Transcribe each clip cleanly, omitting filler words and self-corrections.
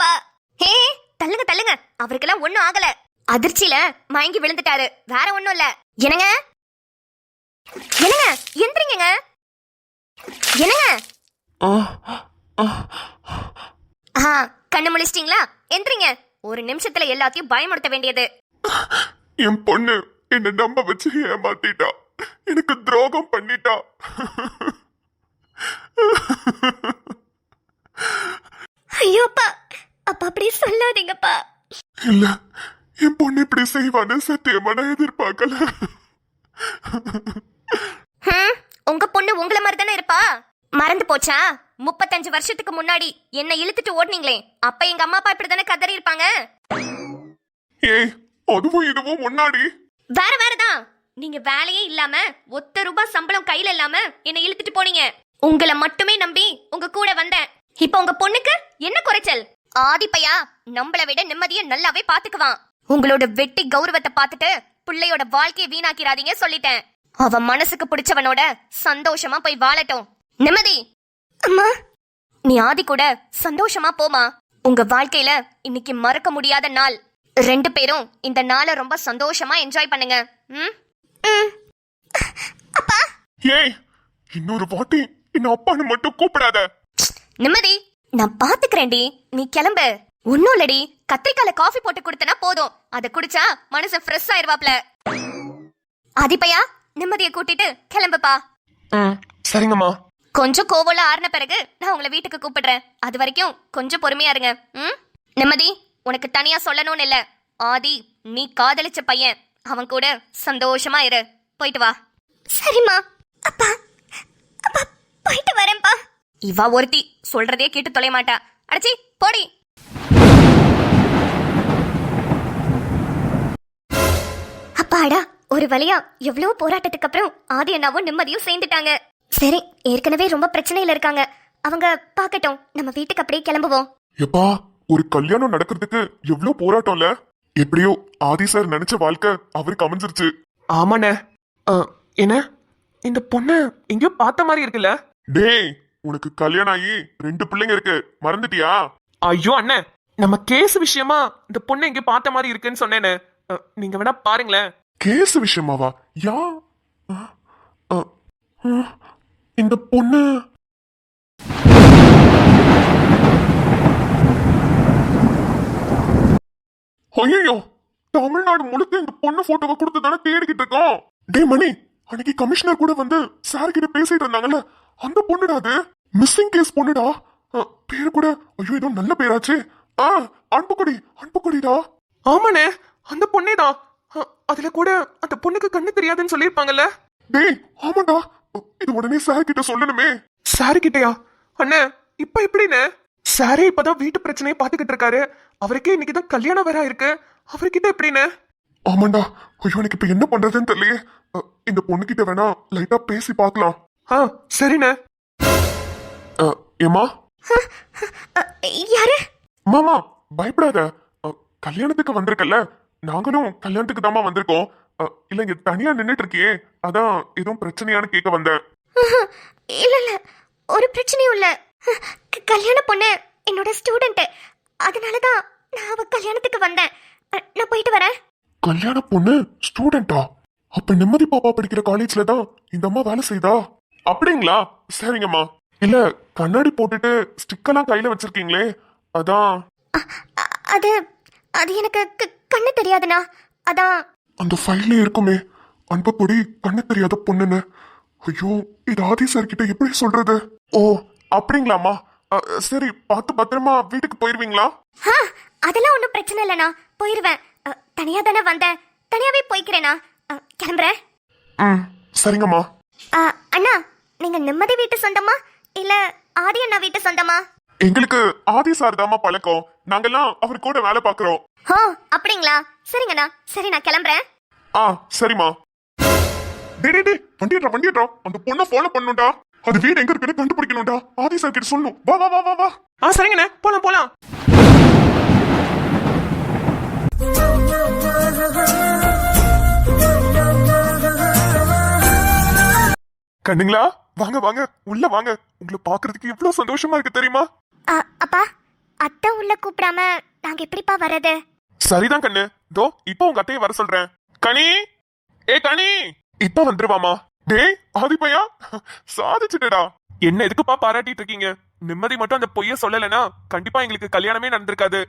அப்பா. ஹே, தள்ளுங்க தள்ளுங்க, அவருக்கெல்லாம் ஒண்ணும் ஆகல. அதிர்ச்சியில மயங்கி விழுந்துட்டாரு, வேற ஒண்ணும் இல்ல. என்னங்க என்னங்க, எந்திரிங்க. என்னங்க? கண்ணு முழிச்சிட்டீங்களா? எந்திரிங்க. ஒரு நிமிஷத்துல எல்லாத்தையும் பயமுறுத்த வேண்டியது. என் பொண்ணு என்ன நம்ப வச்சு ஏமாத்திட்டா, எனக்கு துரோகம் பண்ணிட்டா. ஐயோ அப்பா, அப்பா அப்படி சொல்லாதீங்கப்பா. இல்ல, என் பொண்ணு இப்படி செய்வான்னு சத்தியமா நான் எதிர்பார்க்கல. உங்க பொண்ணு உங்கள மாதிரி தானே இருப்பா. மறந்து போச்சா? 35 வருஷத்துக்கு முன்னாடி என்ன இழுத்துட்டு ஓடுனீங்களே, அப்ப எங்க அம்மா அப்பா இப்படி தானே கதறி இருப்பாங்க. ஏய், அதுவும் இதுவும் முன்னாடி வேற வேறதான். நீங்க வேலையே இல்லாம ₹1 சம்பளம் கையில இல்லாம என்ன இழுத்துட்டு போனீங்க. உங்களை மட்டுமே நம்பி உங்க கூட வந்தேன். இப்ப உங்க பொண்ணுக்கு என்ன குறைச்சல்? ஆதிப்பையா நம்மள விட நிம்மதியை நல்லாவே பாத்துக்குவான். உங்களோட வெட்டி கௌரவத்தை பார்த்துட்டு பிள்ளையோட வாழ்க்கையை வீணாக்கிறாதீங்க சொல்லிட்டேன். அவ மனசுக்கு பிடிச்சவனோட சந்தோஷமா போய் வாழட்டும். நிம்மதி. அம்மா, நீ ஆதி கூட சந்தோஷமா போமா. உங்க வாழ்க்கையில இன்னைக்கு மறக்க முடியாத நாள். 2 பேரும் இந்த நாளை ரொம்ப சந்தோஷமா என்ஜாய் பண்ணுங்க. அப்பா. ஏய், இன்னொரு வாட்டி என்ன அப்பான்னு மட்டும் கூப்பிடாத. நிம்மதி, நான் பாத்துக்கிறேன்டி, நீ கிளம்பு. ஒன்னும் இல்லடி, கத்திரிக்கால காஃபி போட்டு கொடுத்தனா போதும். அத குடிச்சா மனசு ஃப்ரெஷ் ஆயிருவாப்ல. ஆதிப்பையா, நிம்மதியை கூட்டிட்டு கிளம்புப்பா. சரிங்கம்மா. கொஞ்சம் கோவல ஆறின பிறகு நான் உங்களை வீட்டுக்கு கூப்பிடுறேன். அது வரைக்கும் கொஞ்சம் பொறுமையா இருங்க. நிம்மதி, உனக்கு தனியா சொல்லணும்னு இல்ல. ஆதி நீ காதலிச்ச பையன், அவன் கூட சந்தோஷமா இரு. போயிட்டு வா. சரிம்மா. அப்பா, அப்பா போயிட்டு வரேன்ப்பா. இவா ஒருத்தி சொல்றதே கேட்டு தொலைய மாட்டா. அடச்சி போடி. அப்பாடா, ஒரு வழியா எவ்வளவு போராட்டத்துக்கு அப்புறம் ஆதி அண்ணாவும் நிம்மதியும் சேர்ந்துட்டாங்க. சரி, ஏற்கனவே ரொம்ப பிரச்சனையில இருக்காங்க, அவங்க பாக்கட்டும். நம்ம வீட்டுக்கு அப்படியே கிளம்புவோம். எப்பா, ஒரு கல்யாணம் நடக்கிறதுக்கு எவ்வளவு போராட்டம்ல. எப்படியோ ஆதி சார் நினைச்ச வாழ்க்கை அவருக்கு அமைஞ்சிருச்சு. ஆமாண்ணே. என்ன, இந்த பொண்ணு எங்கேயோ பார்த்த மாதிரி இருக்குல்ல? டேய், உனக்கு கல்யாணம் ஆகி 2 பிள்ளைங்க இருக்கு, மறந்துட்டியா? ஐயோ அண்ணே, நம்ம கேஸ் விஷயமா இந்த பொண்ணு எங்கேயோ பார்த்த மாதிரி இருக்குன்னு சொன்னேன்னு. நீங்க வேணா பாருங்களேன். கேஸ் விஷயமாவா? யா, இந்த பொண்ணு ஐயோ, தமிழ்நாடு முழுக்க இந்த பொண்ணு போட்டோவை கொடுத்து தானே தேடிக்கிட்டு இருக்கோம். டே மணி, அன்னைக்கு கமிஷனர் கூட வந்து சார் கிட்ட பேசிட்டு இருந்தாங்கல்ல, அந்த பொண்ணுடா அது. மிஸ்ஸிங் கேஸ் பொண்ணுடா. பேரு கூட ஐயோ ஏதோ நல்ல பேராச்சு. அன்புக்குடி, அன்புக்குடிடா. ஆமாண்ணே, அந்த பொண்ணே தான். அதுல கூட அந்த பொண்ணுக்கு கண்ணு தெரியாதுன்னு சொல்லியிருப்பாங்கல்ல. டேய் ஆமாண்டா, இது உடனே சார் கிட்ட சொல்லணுமே. சாரு கிட்டயா? அண்ணே, இப்ப எப்படின்னு? சாரே இப்பதான் வீட்டு பிரச்சனையை பாத்துக்கிட்டு இருக்காரு. அவருக்கே இன்னைக்குதான் கல்யாணம் வேற இருக்கு. அவர்கிட்ட எப்படின்னு? ஆமாண்டா, ஐயோ எனக்கு இப்ப என்ன பண்றதுன்னு தெரியலையே. இந்த பொண்ணு கிட்ட வேணா லைட்டா பேசி பாக்கலாம். சரிண்ணே. ஏமா? யாரு? மாமா பயப்படாத, கல்யாணத்துக்கு வந்திருக்கல, நாங்களும் கல்யாணத்துக்கு தாமா வந்திருக்கோம். இல்ல இங்க தனியா நின்னுட்டு இருக்கியே, அதான் எதுவும் பிரச்சனையான்னு கேட்க வந்தேன். இல்ல இல்ல, ஒரு பிரச்சனையும் இல்ல. கல்யாண பொண்ணு என்னோட ஸ்டூடெண்ட், அதனாலதான் நான் அவ கல்யாணத்துக்கு வந்தேன். நான் போயிட்டு வரேன். கல்யாண பொண்ணு ஸ்டூடெண்டா? அப்ப நிம்மதி பாப்பா படிக்கிற காலேஜ்ல தான் இந்த அம்மா வேலை செய்தா? அப்படிங்களா? சரிங்கம்மா. இல்ல கண்ணாடி போட்டுட்டு ஸ்டிக்கெல்லாம் கையில வச்சிருக்கீங்களே, அதான். அது அது எனக்கு கண்ணு தெரியாதுண்ணா, அதான். அந்த ஃபைல்ல இருக்குமே, அன்பப்பொடி கண்ணு தெரியாத பொண்ணுன்னு. ஐயோ, இது ஆதி சார் கிட்ட எப்படி சொல்றது? ஓ அப்படிங்களாமா. சரி, பார்த்து பத்திரமா வீட்டுக்கு போயிருவீங்களா? அதெல்லாம் ஒன்றும் பிரச்சனை இல்லைண்ணா, போயிருவேன். தனியா தானே வந்தேன், தனியாவே போய்க்கிறேண்ணா. கிளம்புறேன். சரிங்கம்மா. அண்ணா, நீங்க நிம்மதி வீட்டு சொந்தமா இல்ல ஆதி அண்ணா வீட்டு சொந்தமா? எங்களுக்கு ஆதி சார் தாமா பழக்கம், நாங்கெல்லாம் அவர் கூட வேலை பாக்குறோம். ஓ அப்படிங்களா? சரிங்கண்ணா, சரி நான் கிளம்புறேன். சரிம்மா. வண்டிடுறா, அந்த பொண்ணை ஃபாலோ பண்ணுடா. அது வீடு எங்க இருக்குன்னு கண்டுபிடிக்கணும்டா. ஆதி சார் கிட்ட சொல்லணும். வா வா வா வா வா. சரிங்கண்ணே, போலாம் போலாம். கண்ணுங்களா, வாங்க வாங்க, உள்ள வாங்க. உங்களை பாக்குறதுக்கு எவ்வளவு சந்தோஷமா இருக்கு தெரியுமா? அப்பா, அத்தை உள்ள கூப்பிடாம நாங்க எப்படிப்பா வர்றது? சரிதான் கண்ணு, தோ இப்போ உங்க அத்தையை வர சொல்றேன். கனி, ஏ கனி, இப்ப வந்துருவாமா. டேய் ஆதிப்பையா, சாதிச்சுட்டடா. என்ன எதுக்குப்பா பாராட்டிட்டு இருக்கீங்க? நிம்மதி மட்டும் அந்த பொய்ய சொல்லலைன்னா கண்டிப்பா எங்களுக்கு கல்யாணமே நடந்திருக்காது.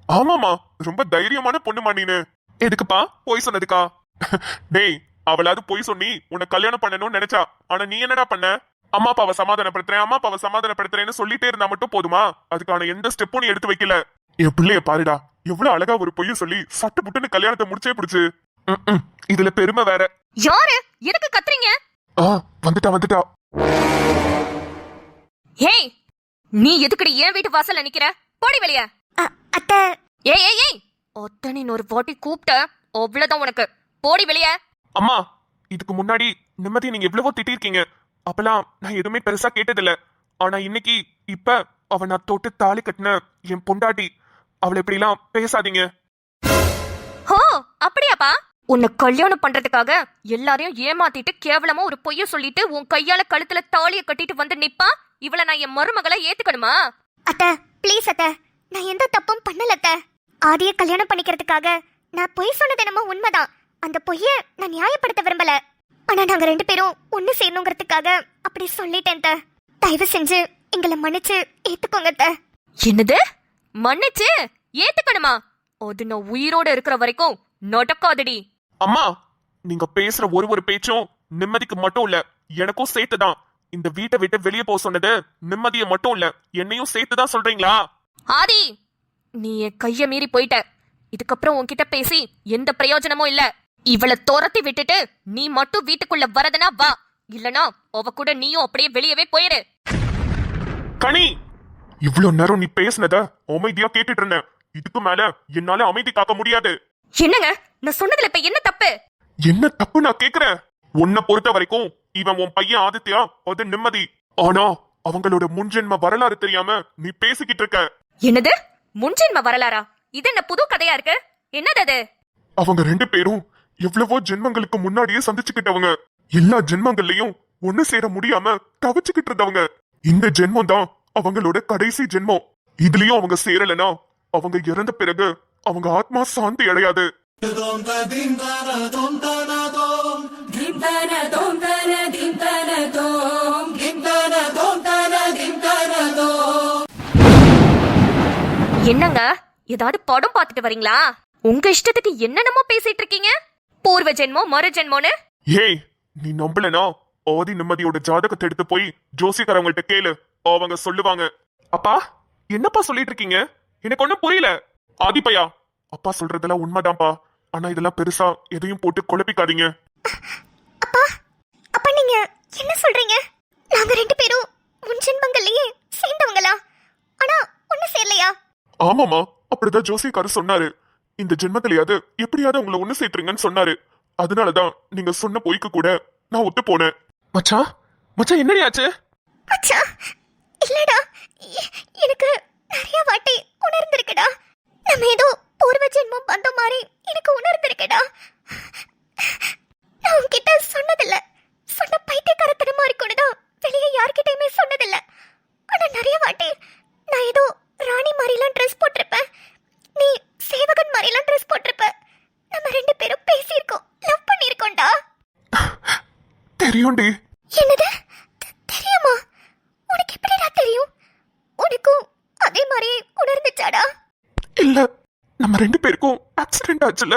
ஆமாமா, ரொம்ப தைரியமான பொண்ணுமா நீனு. எதுக்குப்பா பொய் சொன்னதுக்கா? டேய், அவளாவது பொய் சொன்னி உன்னை கல்யாணம் பண்ணணும்னு நினைச்சா. ஆனா நீ என்னடா பண்ண? அம்மா அப்பாவை சமாதானப்படுத்துறேன், அம்மா அப்பாவை சமாதானப்படுத்துறேன்னு சொல்லிட்டே இருந்தா மட்டும் போதுமா? அதுக்கான எந்த ஸ்டெப்பும் நீ எடுத்து வைக்கல. என் பிள்ளைய பாருடா, எவ்வளவு அழகா ஒரு பொய்ய சொல்லி சட்டு புட்டுன்னு கல்யாணத்தை முடிச்சே பிடிச்சு. இதுல பெருமை வேற. யாரு எதுக்கு கத்துறீங்க? வந்துட்டா. ஏய், நீ எதுக்குடி என் வீட்டு வாசல்ல நிக்கிற? போடி வெளிய. அத்தை. ஏய் ஏய் ஏய், ஒத்தனின் ஒரு வாட்டி கூப்பிட்ட அவ்வளவுதான் உனக்கு. போடி வெளிய. அம்மா, இதுக்கு முன்னாடி நிம்மதி நீங்க எவ்வளவோ திட்டிருக்கீங்க. அப்பெல்லாம் நான் எதுவுமே பெருசா கேட்டதில்ல. ஆனா இன்னைக்கு இப்ப அவ நான் தொட்டு தாலி கட்டின என் பொண்டாட்டி. அவளை இப்படி எல்லாம் பேசாதீங்க. ஹோ, அப்படியாப்பா? உன்னை கல்யாணம் பண்றதுக்காக எல்லாரையும் ஏமாத்திட்டு கேவலமா ஒரு பொய்ய சொல்லிட்டு உன் கையால கழுத்துல தாலிய கட்டிட்டு வந்து நிப்பா. இவள நான் என் மருமகளை ஏத்துக்கணுமா? அத்தை ப்ளீஸ் அத்தை, நான் எந்த தப்பும் பண்ணல அத்தை. ஆதிய கல்யாணம் பண்ணிக்கிறதுக்காக நான் பொய் சொன்னது என்னமோ உண்மைதான். அந்த பொய்ய நான் நியாயப்படுத்த விரும்பல. ஆனா நாங்க 2 பேரும் ஒண்ணு சேரணுங்கிறதுக்காக அப்படி சொல்லிட்டேன் அத்தை. தயவு செஞ்சு எங்களை மன்னிச்சு ஏத்துக்கோங்க அத்தை. என்னது? மன்னிச்சு ஏத்துக்கணுமா? அது நான் உயிரோட இருக்கிற வரைக்கும் நடக்காதடி. அம்மா, நீங்க பேசுற ஒரு பேச்சும் நிம்மதிக்கு மட்டும் இல்ல, எனக்கும் சேர்த்துதான். இந்த வீட்டை விட்டு வெளியே போக சொன்னது நிம்மதியை மட்டும் இல்ல, என்னையும் சேர்த்துதான் சொல்றீங்களா? ஆதி, நீ என் கைய மீறி போயிட்ட. இதுக்கப்புறம் உன்கிட்ட பேசி எந்த பிரயோஜனமும் இல்ல. இவளை துரத்தி விட்டுட்டு நீ மட்டும் வீட்டுக்குள்ள வரதுனா வா, இல்லனா அவ கூட நீயும் அப்படியே வெளியவே போயிரு. கனி, இவ்வளவு நேரம் நீ பேசினத அமைதியா கேட்டுட்டு இருந்தேன். இதுக்கு மேல என்னால அமைதி காக்க முடியாது. என்னங்க, நான் சொன்னதுல இப்ப என்ன தப்பு? என்ன தப்பு நான் கேக்குறேன்? உன்னை பொறுத்த வரைக்கும் இவன் உன் பையன் ஆதித்யா, அது நிம்மதி. ஆனா அவங்களோட முன்ஜென்ம வரலாறு தெரியாம நீ பேசிக்கிட்டு இருக்க. என்னது முன்ஜென்ம வரலாறா? இது என்ன புது கதையா இருக்கு? என்னது அது? அவங்க 2 பேரும் எவ்வளவோ ஜென்மங்களுக்கு முன்னாடியே சந்திச்சுக்கிட்டவங்க. எல்லா ஜென்மங்கள்லயும் ஒண்ணு சேர முடியாம தவிச்சுக்கிட்டு இருந்தவங்க. இந்த ஜென்மம் தான் அவங்களோட கடைசி ஜென்மம். இதுலயும் அவங்க சேரலனா அவங்க இறந்த பிறகு அவங்க ஆத்மா சாந்தி அடையாது. என்னங்க, ஏதாவது படம் பார்த்துட்டு வரீங்களா? உங்க இஷ்டத்துக்கு என்னென்னமோ பேசிட்டு இருக்கீங்க. பூர்வ ஜென்மோ மறு ஜென்மோன்னு. ஏய், நீ நம்பலனா ஆதி நிம்மதியோட ஜாதகத்தை எடுத்து போய் ஜோசிக்காரவங்கள்ட்ட கேளு, அவங்க சொல்லுவாங்க. அப்பா, என்னப்பா சொல்லிட்டு இருக்கீங்க? எனக்கு ஒண்ணும் புரியல. ஆதிப்பையா, அப்பா சொல்றதெல்லாம் உண்மைதான்ப்பா. ஆனா இதெல்லாம் பெருசா எதையும் போட்டு குழப்பிக்காதீங்க. அப்பா, அப்பா நீங்க என்ன சொல்றீங்க? நாங்க 2 பேரும் முன் ஜென்மங்கள்லயே சேர்ந்தவங்களா? ஆனா ஒண்ணு சேரலையா? ஆமாமா, அப்படிதான் ஜோசிக்காரர் சொன்னாரு. இந்த ஜென்மத்திலேயாவது எப்படியாவது உங்களை ஒண்ணு சேர்த்துருங்கன்னு சொன்னாரு. அதனாலதான் நீங்க சொன்ன பொய்க்கு கூட நான் ஒத்து போனேன். மச்சான், மச்சான் என்னடி ஆச்சு? மச்சான், இல்லடா, எனக்கு நிறைய வாட்டி உணர்ந்திருக்குடா. நம்ம ஏதோ பூர்வ ஜென்மம் வந்த மாதிரி எனக்கு உணர்ந்திருக்குடா. நான் உன்கிட்ட சொன்னதில்ல. சொன்ன பைத்தியக்காரத்தனமா இருக்குன்னு வெளியே யார்கிட்டயுமே சொன்னதில்ல. ஆனா நிறைய வாட்டி நான் ஏதோ ராணி மாதிரிலாம் ட்ரெஸ் போட்டிருப்பேன், நீ சேவகன் மாதிரிலாம் ட்ரெஸ் போட்டிருப்ப. நம்ம 2 பேரும் பேசியிருக்கோம், லவ் பண்ணியிருக்கோம்டா. தெரியும்டி. என்னது தெரியுமா? உனக்கு எப்படிடா தெரியும்? உனக்கும் அதே மாதிரி உணர்ந்துச்சாடா? இல்ல, நம்ம 2 பேருக்கும் ஆக்சிடென்ட் ஆச்சுல.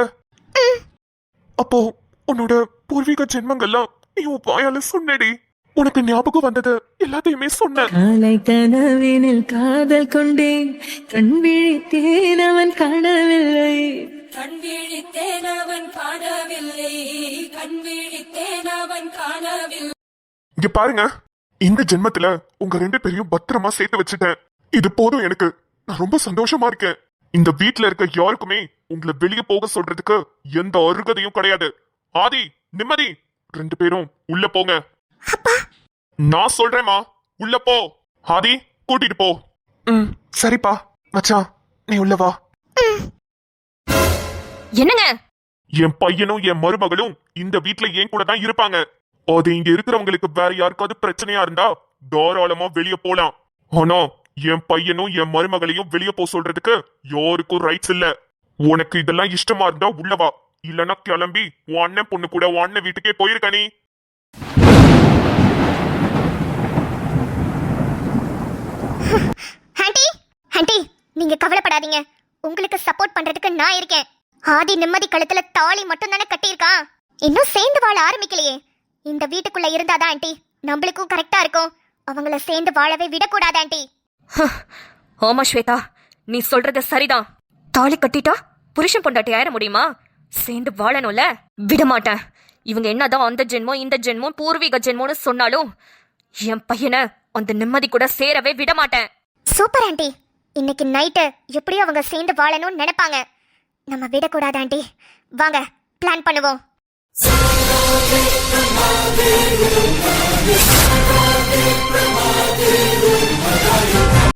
அப்போ உன்னோட பூர்வீக ஜென்மங்கள்லாம் நீ உன் வாயால சொன்னடி. உனக்கு ஞாபகம் வந்தது எல்லாத்தையுமே சொன்ன. காலை கனவினில் காதல் கொண்டேன், கண் விழித்தேன் அவன் காணவில்லை, கண் விழித்தேன் அவன் காணவில்லை, கண் விழித்தேன் அவன் காணவில்லை. இங்க பாருங்க, இந்த ஜென்மத்துல உங்க 2 பேரையும் பத்திரமா சேர்த்து வச்சுட்டேன். இது போதும் எனக்கு. நான் ரொம்ப சந்தோஷமா இருக்கேன். இந்த வீட்ல இருக்க யாருக்குமே உங்களை வெளியே போக சொல்றதுக்கு எந்த அருகதையும் கிடையாது. ஆதி, நிம்மதி, 2 பேரும் உள்ள போங்க. நான் சொல்றேமா, உள்ள போ. ஆதி, கூட்டிட்டு போ. சரிப்பா. மச்சான், நீ உள்ள வா. என்னங்க? என் பையனும் என் மருமகளும் இந்த வீட்ல ஏன் கூட தான் இருப்பாங்க. அது இங்க இருக்கிறவங்களுக்கு வேற யாருக்காவது பிரச்சனையா இருந்தா தாராளமா வெளியே போலாம். ஆனா என் பையனும் என் மருமகளையும் வெளியே போக சொல்றதுக்கு யாருக்கும் ரைட்ஸ் இல்ல. உனக்கு இதெல்லாம் இஷ்டமா இருந்தா உள்ளவா, இல்லனா கிளம்பி உன் அண்ணன் பொண்ணு கூட உன் அண்ணன் வீட்டுக்கே போயிருக்க நீ. ஆண்டி ஆண்டி நீங்க கவலைப்படாதீங்க, உங்களுக்கு சப்போர்ட் பண்றதுக்கு நான் இருக்கேன். ஆதி நிம்மதி கழுத்துல தாலி மட்டும் தானே கட்டியிருக்கான், இன்னும் சேர்ந்து வாழ ஆரம்பிக்கலையே. இந்த வீட்டுக்குள்ள இருந்தாதான் ஆண்டி நம்மளுக்கும் கரெக்டா இருக்கும். அவங்கள சேர்ந்து வாழவே விடக்கூடாது ஆண்டி. ஆமா ஸ்வேதா, நீ சொல்றது சரிதான். தாலி கட்டிட்டா புருஷன் பொண்டாட்டி ஆயிட முடியுமா? சேர்ந்து வாழணும்ல. விட மாட்டேன். இவங்க என்னதான் அந்த ஜென்மம் இந்த ஜென்மம் பூர்வீக ஜென்மம்னு சொன்னாலும் என் பையனை அந்த நிம்மதி கூட சேரவே விட மாட்டேன். சூப்பர் ஆண்டி, இன்னைக்கு நைட்டு எப்படியும் அவங்க சேர்ந்து வாழணும்னு நினைப்பாங்க. நம்ம விடக்கூடாது ஆண்டி. வாங்க பிளான் பண்ணுவோம். பிரமாதே